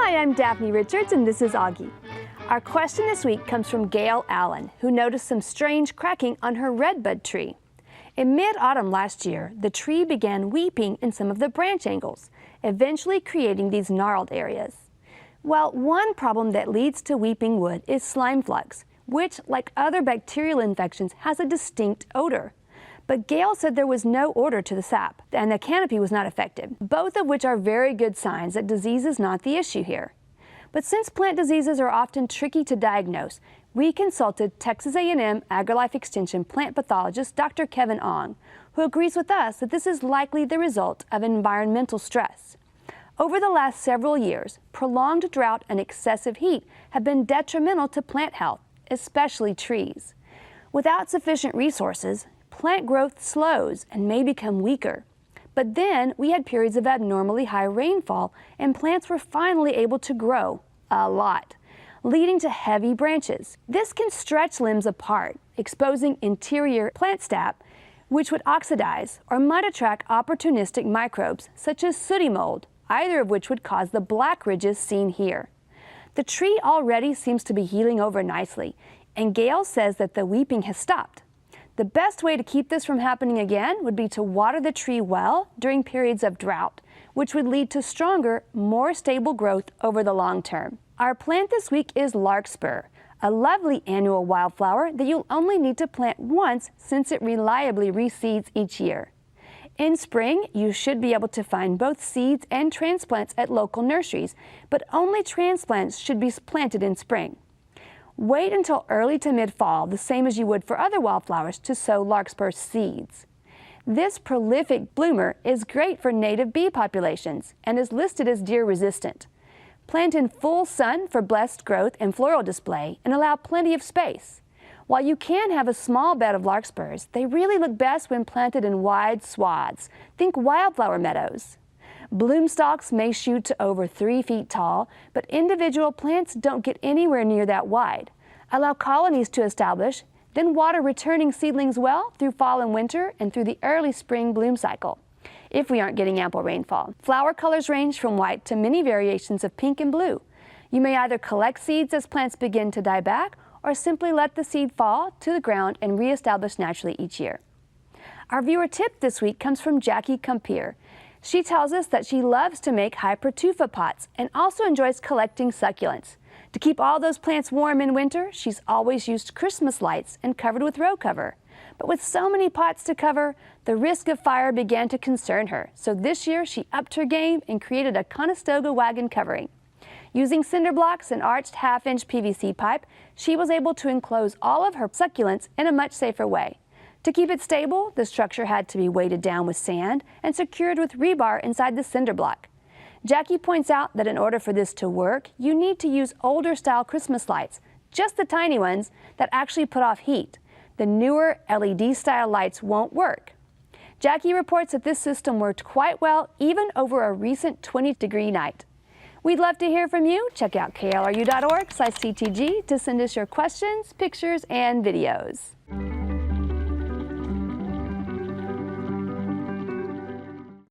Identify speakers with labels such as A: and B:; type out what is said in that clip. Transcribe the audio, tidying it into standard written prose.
A: Hi, I'm Daphne Richards and this is Augie. Our question this week comes from Gail Allen, who noticed some strange cracking on her redbud tree. In mid-autumn last year, the tree began weeping in some of the branch angles, eventually creating these gnarled areas. Well, one problem that leads to weeping wood is slime flux, which, like other bacterial infections, has a distinct odor. But Gail said there was no odor to the sap, and the canopy was not affected, both of which are very good signs that disease is not the issue here. But since plant diseases are often tricky to diagnose, we consulted Texas A&M AgriLife Extension plant pathologist Dr. Kevin Ong, who agrees with us that this is likely the result of environmental stress. Over the last several years, prolonged drought and excessive heat have been detrimental to plant health, especially trees. Without sufficient resources, plant growth slows and may become weaker. But then we had periods of abnormally high rainfall and plants were finally able to grow a lot, leading to heavy branches. This can stretch limbs apart, exposing interior plant sap, which would oxidize or might attract opportunistic microbes such as sooty mold, either of which would cause the black ridges seen here. The tree already seems to be healing over nicely, and Gail says that the weeping has stopped. The best way to keep this from happening again would be to water the tree well during periods of drought, which would lead to stronger, more stable growth over the long term. Our plant this week is larkspur, a lovely annual wildflower that you'll only need to plant once since it reliably reseeds each year. In spring, you should be able to find both seeds and transplants at local nurseries, but only transplants should be planted in spring. Wait until early to mid-fall, the same as you would for other wildflowers, to sow larkspur seeds. This prolific bloomer is great for native bee populations and is listed as deer resistant. Plant in full sun for blessed growth and floral display and allow plenty of space. While you can have a small bed of larkspurs, they really look best when planted in wide swaths. Think wildflower meadows. Bloom stalks may shoot to over 3 feet tall, but individual plants don't get anywhere near that wide. Allow colonies to establish, then water returning seedlings well through fall and winter and through the early spring bloom cycle, if we aren't getting ample rainfall. Flower colors range from white to many variations of pink and blue. You may either collect seeds as plants begin to die back or simply let the seed fall to the ground and reestablish naturally each year. Our viewer tip this week comes from Jackie Compier. She tells us that she loves to make hypertufa pots and also enjoys collecting succulents. To keep all those plants warm in winter, she's always used Christmas lights and covered with row cover. But with so many pots to cover, the risk of fire began to concern her. So this year she upped her game and created a Conestoga wagon covering. Using cinder blocks and arched half-inch PVC pipe, she was able to enclose all of her succulents in a much safer way. To keep it stable, the structure had to be weighted down with sand and secured with rebar inside the cinder block. Jackie points out that in order for this to work, you need to use older style Christmas lights, just the tiny ones that actually put off heat. The newer LED style lights won't work. Jackie reports that this system worked quite well even over a recent 20-degree night. We'd love to hear from you. Check out klru.org/CTG to send us your questions, pictures, and videos.